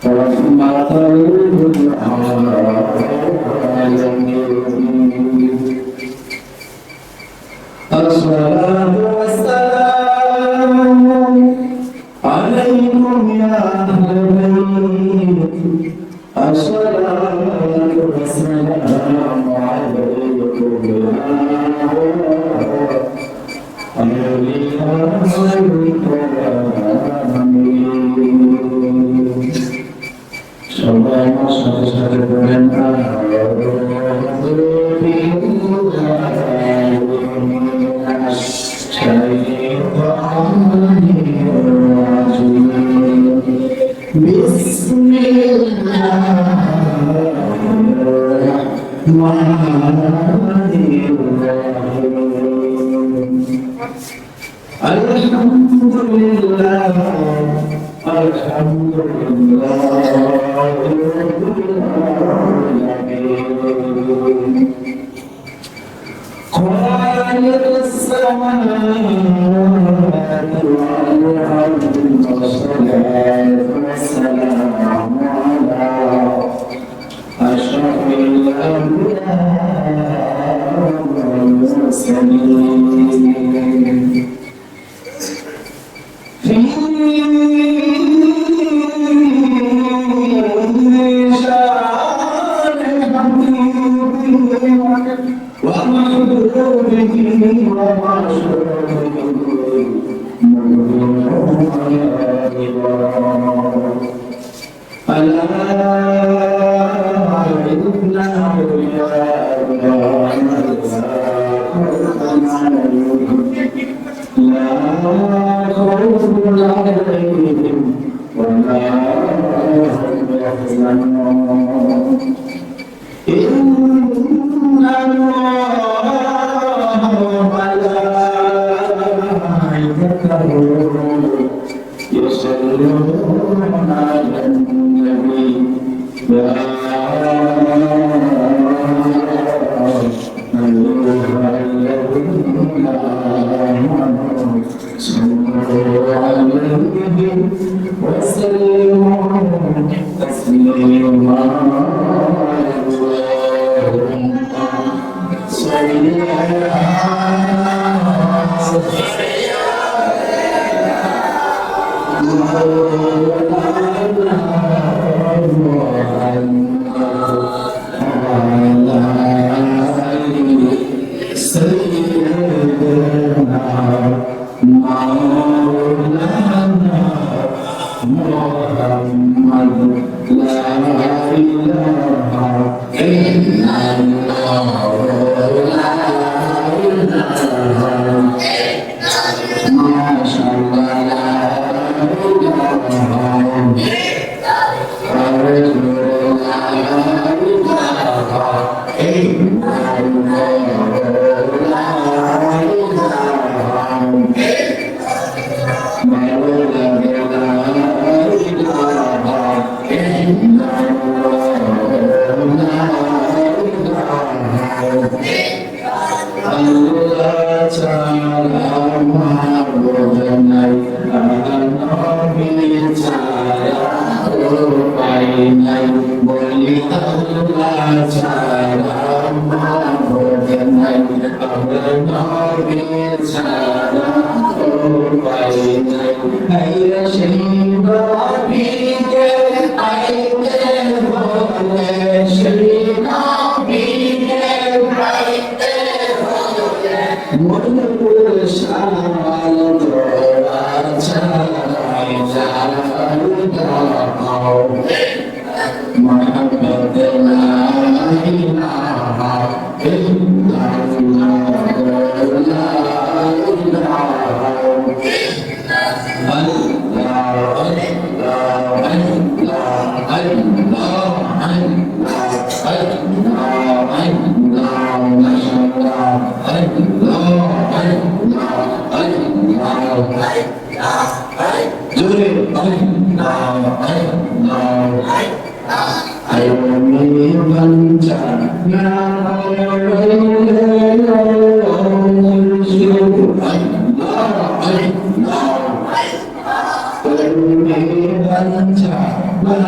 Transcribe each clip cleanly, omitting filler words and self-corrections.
Hãy subscribe cho kênh Ghiền Mì Gõ để không bỏ lỡ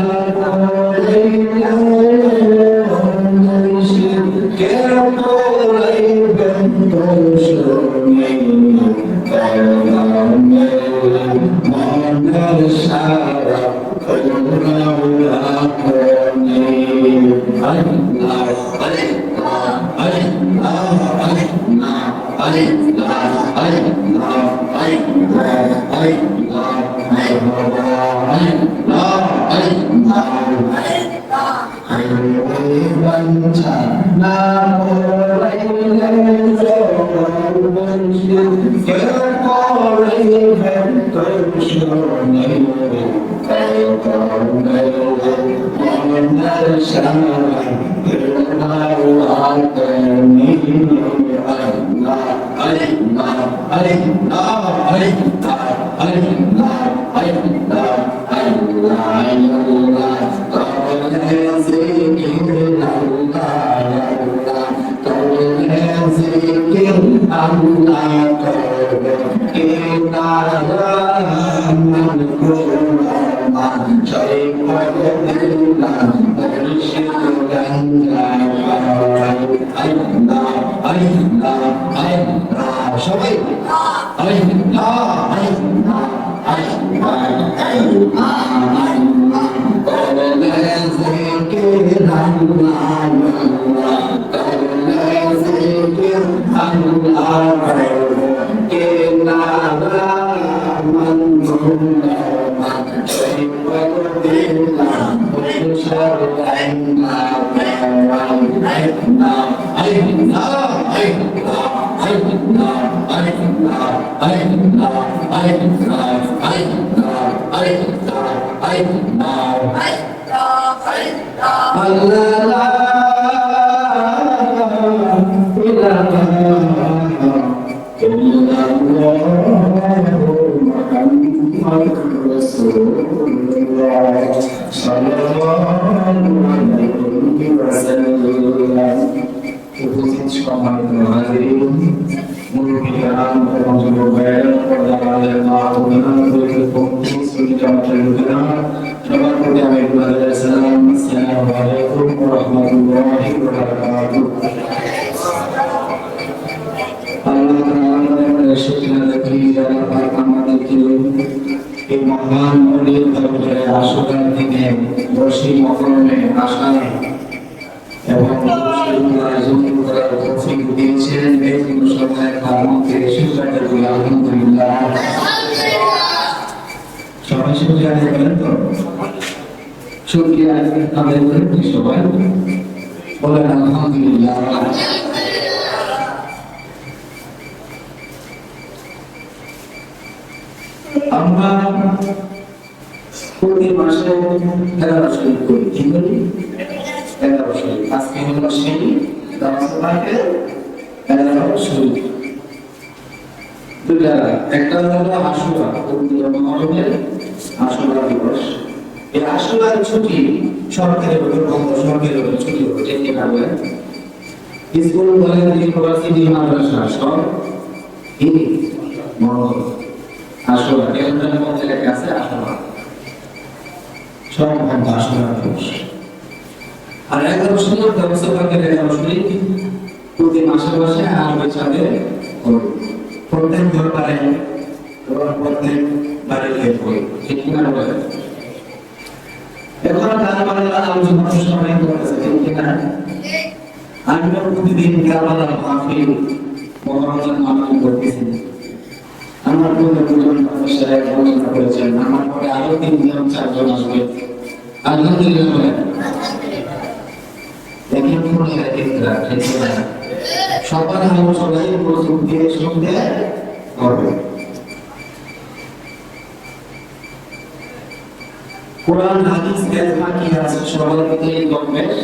কোরআন হাদিস ব্যাখ্যা কি আছে সবার ভিতরে গবেষ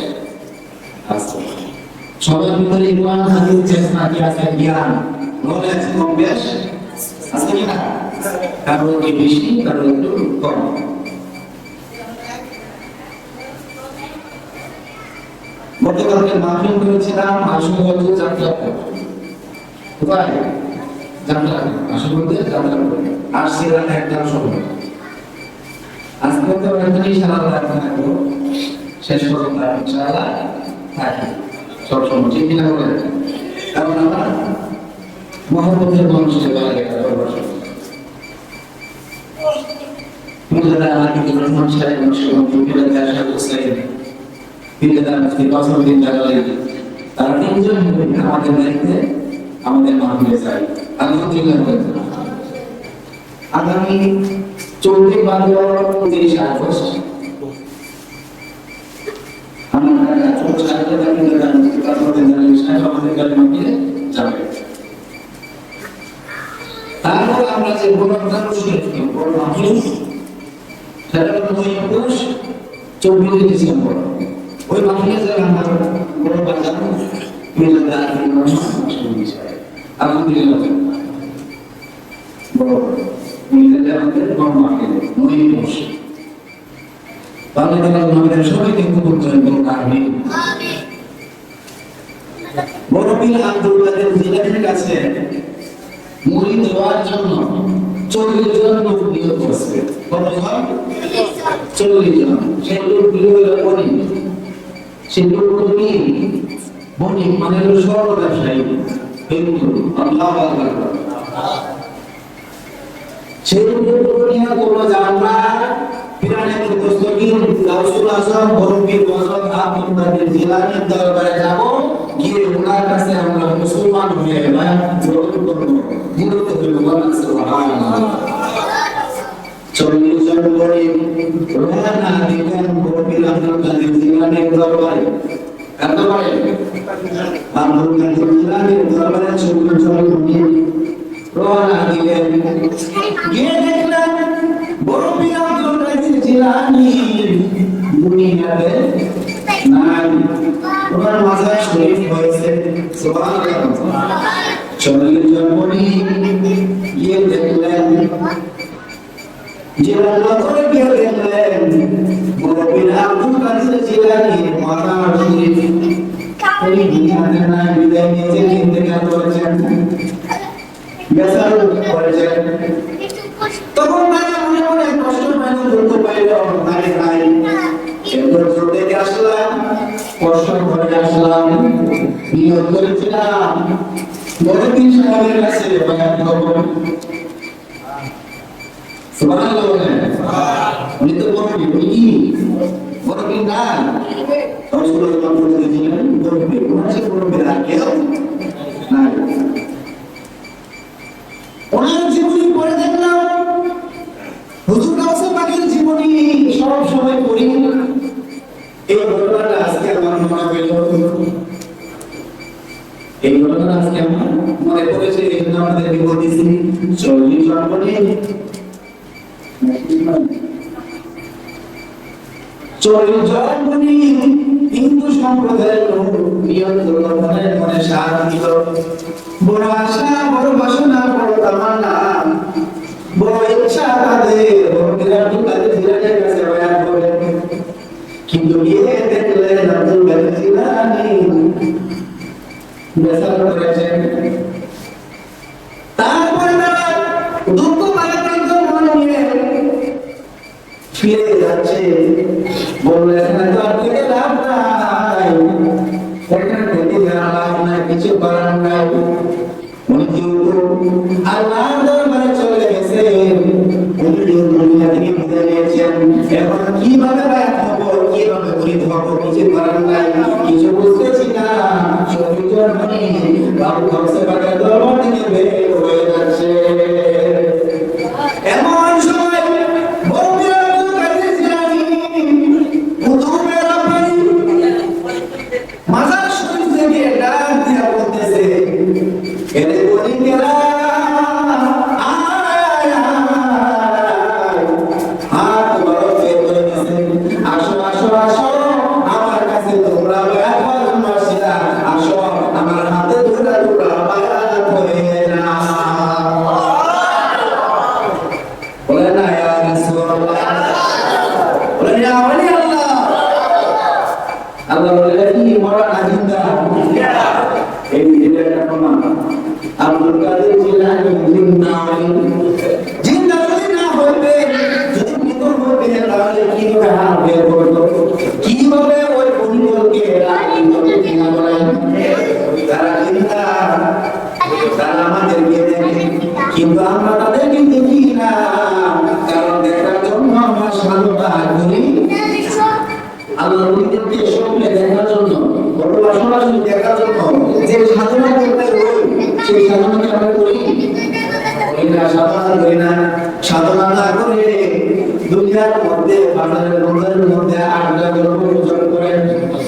আছে সবার ভিতরে কোরআন হাদিস ব্যাখ্যা কি আছে জ্ঞান নলেজ গবেষ আছে কি না কারণ কি বেশি কারণ একটু কম গতকালকে মাহফিল করেছিলাম আশুগঞ্জ যাত্রা কোথায় যাত্রা আশুগঞ্জে যাত্রা আসছিলাম একটা সময় আজকে তো এখানে ইনশাআল্লাহ থাকবো, শেষ পর্যন্ত ইনশাআল্লাহ থাকি সবসময়, ঠিক কিনা বলেন? কারণ আমার মহব্বতের মানুষের বেলা গেলে মুজাদা আলাইহি রহমান সাহেব মুশকিল আশা হোসেন বিলেদার মুফতি কাসিমউদ্দিন জালালি তারা তিনজন আমাদের দায়িত্বে আমাদের মাহফিলে যায়। আলহামদুলিল্লাহ। আগামী 24 আগস্ট আমরা যাবে। তারপর আমরা যে প্রোগ্রাম মাহফিল সেটা হলো 24 ডিসেম্বর। ওই মাহফিলে যারা আমার বড় বাজার মিলাদা আলহামদুলিল্লাহ বড় মিলাদা আমাদের বড় মাহফিল 29 বাংলাদেশের আমাদের সবাইকে কবুল করেন বলুন আমিন। বড় পীর আব্দুল কাদের জিলানীর কাছে মুরিদ হওয়ার জন্য 40 জন লোক নিয়োগ করছে। কত জন? 40 জন। সেই লোকগুলো হলো বণিক। সেই লোকগুলো কি বণিক মানে হলো স্বর্ণ ব্যবসায়ী। হিন্দু আল্লাহু আকবার। সেই লোকগুলো নিয়ে বলল যে আমরা পিরামিড দস্তগীর গাউসুল আজম বড় পীর হযরত আব্দুল কাদের জিলানীর দরবারে যাব, গিয়ে ওনার কাছে আমরা মুসলমান হয়ে বায়াত গ্রহণ করব। বিরত হইব সুবহানাল্লাহ। 40 জন বণিক রওনা দিলেন বড় পীর আব্দুল কাদের জিলানীর দরবারে। দরবারে আব্দুল কাদের জিলানীর দরবারে 40 জন বণিক রওনা দিলেন। গিয়ে দেখলেন বড় পীর আব্দুল কাদের জিলানী দুনিয়াতে নাই, ওনার মাজার শরীফ হয়েছে। সুবহানাল্লাহ। 40 জন বণিক গিয়ে দেখলেন, জিলানী করে গিয়ে দেখলেন বড় পীর আব্দুল কাদের জিলানীর মাজার শরীফ ওই দুনিয়াতে নাই, বিদায় নিয়েছে, ইন্তেকাল করেছেন, বেচার করেছেন। তখন তারা মনে মনে কষ্ট পাইল, বলতে পাইল নাই নাই, এরপর দেখে আসলাম, কষ্ট করে আসলাম, নিয়োগ করেছিলাম বড় পীর সাহেবের কাছে বায়াত করব। সুবহানাল্লাহ বলেন। উনি তো বড় পীর, উনি কি বড় পীর না? রাসূলুল্লাহ বলেছিলেন বড় পীর, ওনার চেয়ে বড় পীর আর কেউ নাই। ওনার জীবনী পড়ে দেখলাম হুজুর গাউসে পাকের জীবনী সব সময় পড়ি। এই ঘটনাটা আজকে আমার মনে হইল, এই ঘটনাটা আজকে আমার মনে পড়েছে, এই জন্য আমাদের বলতেছি 40 জন বণিক 40 জন বণিক হিন্দু সম্প্রদায়ের লোক নিয়ন্ত্রণ মনে সাথ দিল। বড় আশা, বড় বাসনা, বড় তামান্না, বড় ইচ্ছা তাদের বড় পীর আব্দুল কাদের জিলানীর কাছে বায়াত করে। কিন্তু গিয়ে দেখলেন আব্দুল কাদের জিলানী বেচার করেছেন। তারপরে তারা দুঃখ ভারাক্রান্ত মন নিয়ে ফিরে যাচ্ছে। বললেন এখানে তো আর থেকে লাভ নাই, এখানে থেকে লাভ নাই, কিছু করার নাই। উনি যেহেতু আল্লাহর দরবারে চলে গেছেন, উনি দুনিয়া থেকে বিদায় নিয়েছেন, এখন কিভাবে বায়াত হবো, কিভাবে মুরিদ হবো, কিছু করার নাই, কিছু বুঝতেছি না। 40 জন বণিক গাউসে পাকের দরবার থেকে বের হয়ে যাচ্ছে। এমন সময় বড় পীর আব্দুল কাদের জিলানী কুতুবে রাব্বানী মাজার শরীফ থেকে ডাক দিয়া বলতেছে, এরে বণিকেরা হাত বড় বের করে দিয়েছে, আসো আসো আসো আমার কাছে তোমরা বায়াত হওয়ার জন্য আসিলা, আসো আমার হাতে ধরে তোমরা বায়াত হয়ে নাও। বলে না ইয়া রাসূলুল্লাহ, বলে ইয়া ওলি আল্লাহ। আল্লাহ বলে কি মরা না জিন্দা? এই এটা প্রমাণ। আব্দুল কাদের জিলানী জিন্দা যদি না হইবে, যদি মৃত হইবে আল্লাহর ওলিদেরকে স্বপ্নে দেখার জন্য অথবা সরাসরি দেখার জন্য যে সাধনা করতে হয় সেই সাধনাকে আমরা করি সাধনা করি না। সাধনা না করে দুনিয়ার মধ্যে বাজারের মধ্যে আড্ডা গল্প করেন,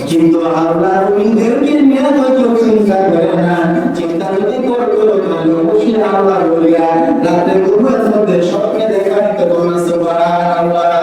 কিন্তু আল্লাহর ওলিদেরকে নিয়ে কেউ চিন্তা করে না। চিন্তা যদি করতো তাহলে অবশ্যই আল্লাহর ওলিরা রাতের ঘুমের মধ্যে স্বপ্নে দেখা নিতে বলনা সুবহানাল্লাহ।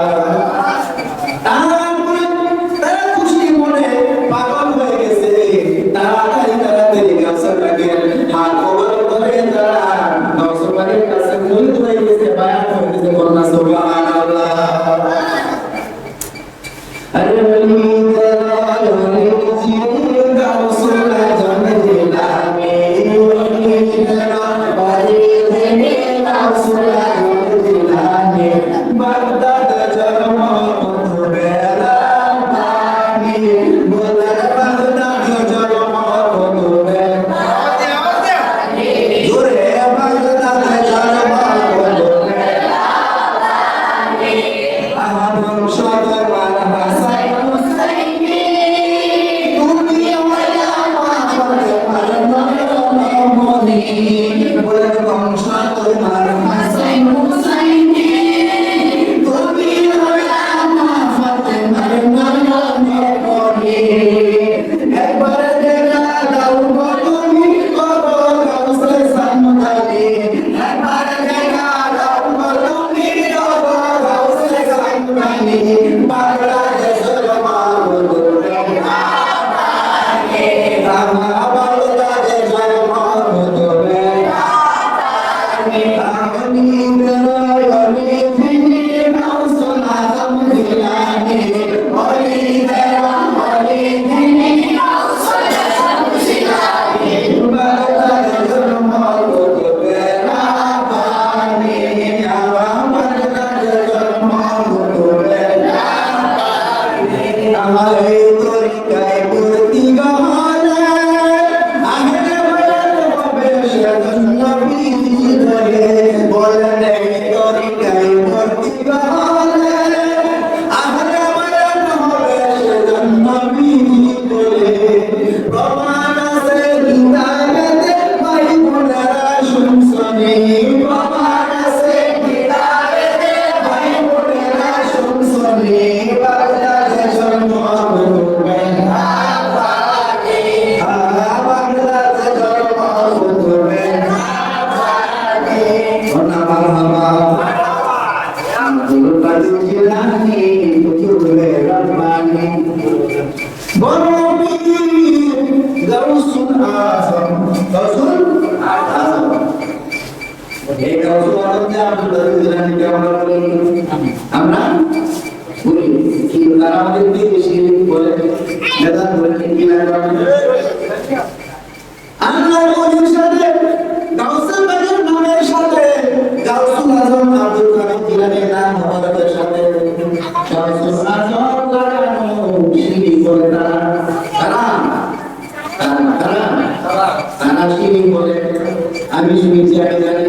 আমি শুনেছি আমি জানি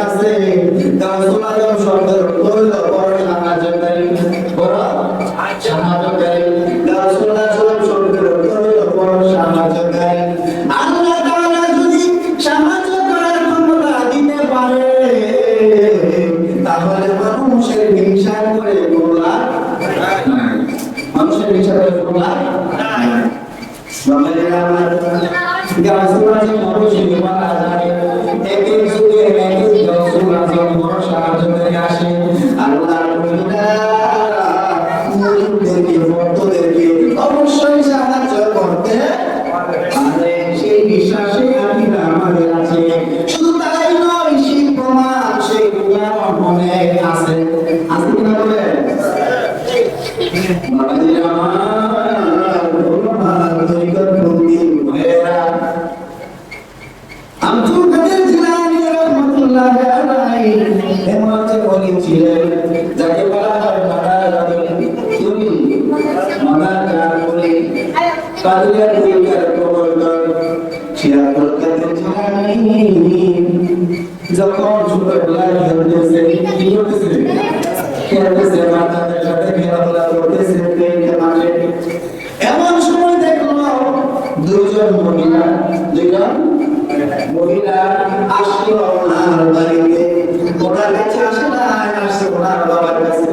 আছে সাহায্যকারী বড় সাহায্যকারী সাহায্যকারী আল্লাহ তাআলা যদি সাহায্য করার ক্ষমতা দিতে পারে তাহলে মানুষের হিংসা করে বলা মানুষের হিংসা করে বলা আমার গাছগুলোকে মানুষের মারা যায় একদিন যুগে একদিন গাছগুলোকে বড় সাহায্য করে আসে আল্লাহর মুরিদদেরকে ভক্তদেরকে অবশ্যই সাহায্য করতে পারে সেই বিশ্বাসে আকিদা আমাদের আছে। শুধু তাই নয়, সেই প্রমাণ সেই উদাহরণ অনেক আছে। আছে কিনা বলে বাবাজিরা আমার তরিকত বন্দি ভাইয়েরা, আব্দুল কাদের জিলানী রাহমাতুল্লাহ আলাইহি এমন একজন ওলি ছিলেন যাকে বলা হয় মাদারুল ওলি, মাদারুল ওলি, কাদিয়ার তরিকার প্রবর্তক আব্দুল কাদের জিলানী যখন ছোটবেলায় খেলতেছে, কি করতেছে? খেলতেছে, বাচ্চাদের সাথে খেলাধুলা করতেছে। মহিলা আসলো ওনার বাড়িতে, ওনার কাছে আসে না, আসছে ওনার বাবার কাছে।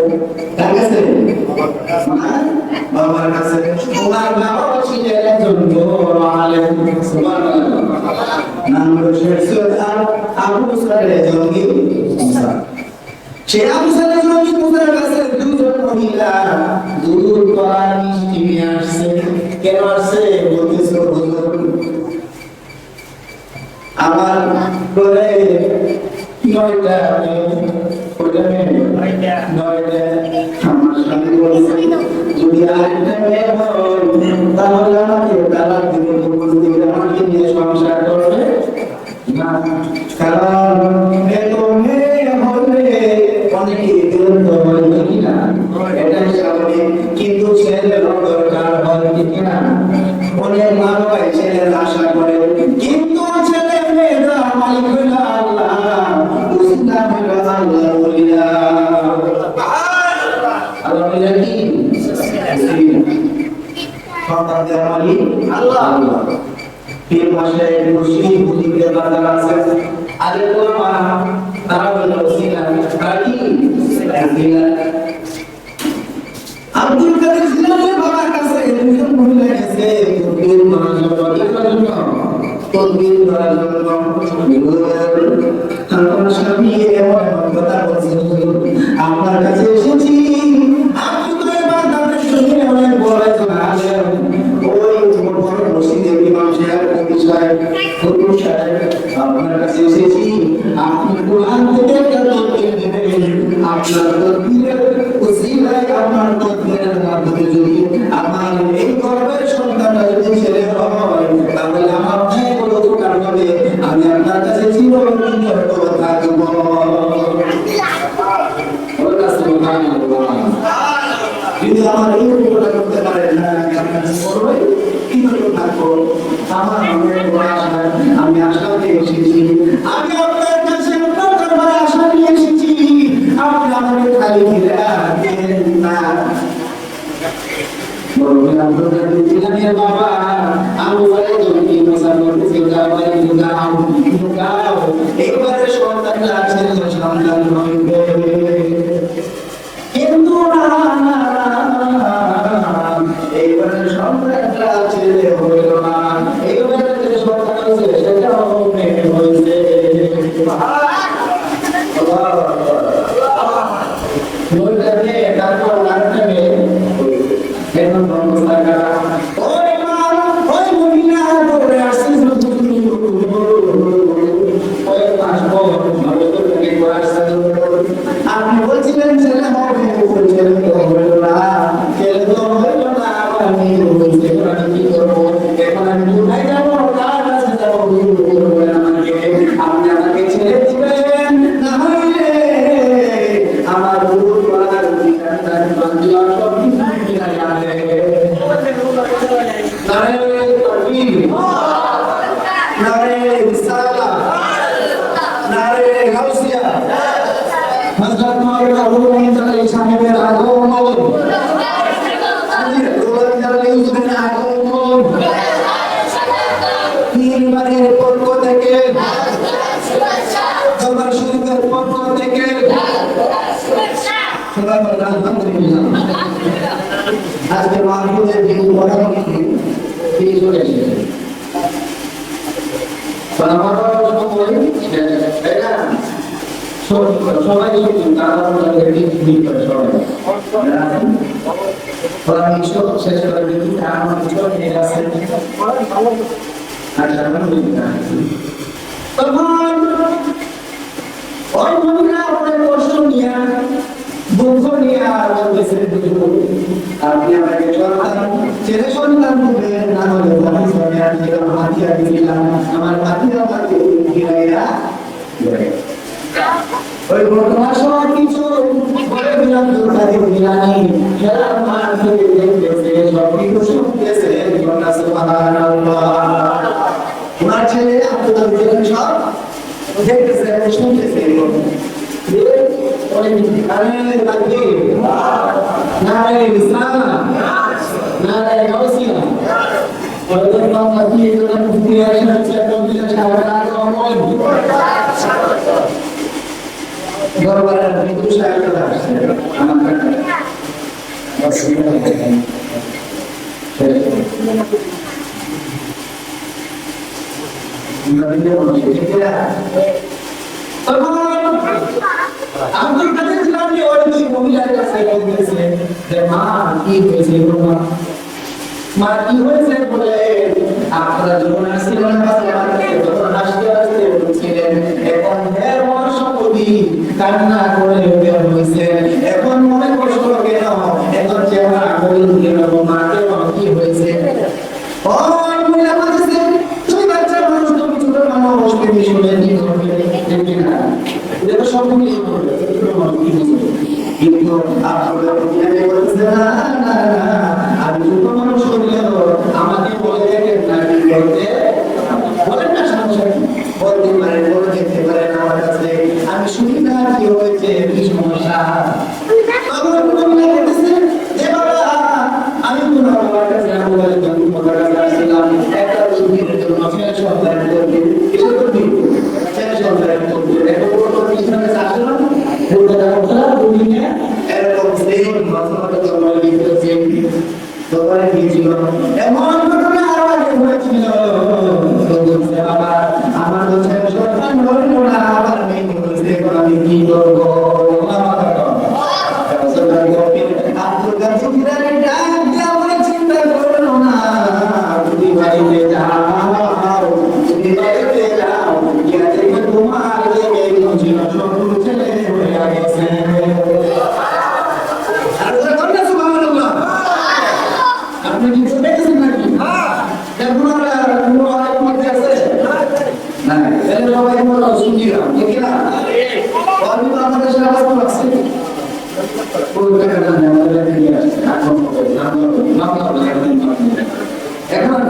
কার কাছে? বাবার কাছে। ওনার বাবা ছিলেন একজন বড় আলেম, সুবহানাল্লাহ। নাম হলো শেখ সৈয়দ আবু সালেহ জঙ্গি মুসা। সেই আবু সালেহ জঙ্গি মুসার কাছে দুজন মহিলা দুধ কলা মিষ্টি নিয়ে আসছে। কেন আসছে? বলতেছে হুজুর আমার ঘরে 9টা আমার স্বামী বলছে যদি আরেকটা মেয়ে হয় তাহলে আমাকে তালাক দিবে, আমাকে নিয়ে সংসার করবে না, কারণ এত মেয়ে হলে অনেকে বিরক্ত হয় কিনা, এটাই স্বাভাবিক। কিন্তু ছেলের দরকার হয় কিনা, অনেক মা বাবাই ছেলের আশা করে, কিন্তু ছেলে মেয়েরা মালিক হইল আল্লাহ, উসিলা হইল আল্লাহ বলিয়া। আল্লাহ বলিয়া কি? সন্তান দেওয়ার মালিক আল্লাহ। পীর মাশায়েখ মুর্শিদ বুদ্ধিদের বাজার আছে, আগে তো তারা হইল উসিলা, তারা কি? উসিলা। আব্দুল কাদের জিলানীর বাবার কাছে দুজন মহিলা গেছে তকবীর করার জন্য, তকবীর করার জন্য। আমার স্বামী এমন কথা বলছেন, আপনার কাছে এসেছি, আপনি তো এবার তাদের সঙ্গে অনেক বড় একজন আলেম, ওই বড় মসজিদের ইমাম সাহেব, কবি সাহেব, হুজুর সাহেব, আপনার কাছে এসেছি, আপনি কোরআন থেকে একটা তকবীর দেবেন। আপনার তকবীরের উসিলায়, আপনার তকবীরের মাধ্যমে যদি আমার এই গর্ভের সন্তানটা যদি ছেলে হয়, তাহলে আমার ভাই বড় উপকার হবে, আমি আপনার কাছে চিরদিন থাকব। যদি আমার এই উপকার করতে পারেন না, আমি আপনার কাছে করবো, কিভাবে থাকবো? আমার মনের বড় আশা, আমি আশা নিয়ে এসেছি, আমি আপনার কাছে আপনার দরবারে আশা নিয়ে এসেছি, আপনি আমাকে খালি ফিরে দেন না। আব্দুল কাদের জিলানীর বাবা আবু সালেহ জঙ্গি মুসা বলতেছে, যাও এবারে সন্তানটা ছেলে সন্তান হইবে, কিন্তু এইবারে সন্তানটা ছেলে হইল না, এইবারে যে সন্তান হয়েছে সেটাও মেয়ে হয়েছে। তারপর আরেকটা মেয়ে এখন বন্ধুরা ওই মা ওই মহিলা করে আসছে, ওই আসবো আপনি বলছিলেন ছেলে হবে, ছেলে তো হইল না, ছেলে তো হইল না, আমি কি করবো? এখন আমি কোথায় যাবো, কার কাছে যাবো? আমাকে আপনি আমাকে ছেড়ে দিবেন, না হইলে আমার গুরু করার পক্ষ থেকে দরবার শরীফের পক্ষ থেকে আজকে মাহফিলের যে মোটামুটি তিনি চলে এসেছেন, সবাই শেষ করে দিন। দুঃখ নিয়ে আর বলতেছে আপনি আমাকে ছেলে সন্তান দিবেন, না হলে হাতিয়ার দিলাম, আমার হাতিয়ার আমাকে ফিরাইয়া ওই ঘটনা সব কিছু বলে দিলাম। দুর্গাদি দিলানি খেলার মাঠ থেকে দেখতেছে, সব কিছু শুনতেছে। ওনার ছেলে আব্দুল কাদের সব দেখতেছে, শুনতেছে। নারায়ণ বলেন দরবারের বিদ্যুৎ সাহেবরা আসছে আমার কাছে অসুবিধা হবে আমাদের কাছে ছিলাম যে ওই দুই মহিলার কাছে বলতেছিলেন যে মা কি হয়েছে মা কি হয়েছে বলে আপনারা যখন আসছিলেন যখন আসতে আসতে বলছিলেন এখন দেড় মাস অবধি কান্না করে বের হয়েছে এখন মনে কষ্ট কেন এখন চেহারা বলুন কেন মাকে কি হয়েছে ওই মহিলা বলতেছে তুমি বাচ্চা মানুষ তুমি ছোট মানুষ তুমি শুনে নিয়ে করবে দেখবি না এটা সব মিলিয়ে করবে কিন্তু আপনারা বলছেন না না না আমি ছোট মানুষ হলেও আমাকে বলে দেখেন না কি বলতে বলেন না সমস্যা বলতে পারে বলে দেখতে পারেন আমার কাছে আমি শুনি না কি হয়েছে কি সমস্যা আমার মনে হচ্ছে যে বাবা আমি কোন আমার কাছে বলে তুমি তোমার কাছে আসছিলাম একটা সুবিধার জন্য ছেলে সন্তান করবে কিছু করবে ছেলে সন্তান করবে এখন কোনো পিছনে আসলাম বলতে কথা বলিনি এরকম সেই মাথাটা তোমার লিখেছে তোমার দিয়েছিল এমন ঘটনা আরো আগে হয়েছিল তো বলছে বাবা আমার তো ছেলে সন্তান হলো না আবার মেয়ে বলছে আমি কি করবো আমার আব্দুল গাজী জিলানী ডাক দিয়ে আমাকে চিন্তা করলো না তুমি বাড়িতে যাও তুমি বাড়িতে যাও গিয়ে দেখো তোমার লেগে ছিল ছোট ছেলে হয়ে গেছে আপনি কি দেখেছেন নাকি এখন কোনো আরেক মধ্যে আছে না এর সবাই বলো শুনছিলাম ঠিক না আমি তো আমাদের সাথে আছে এখন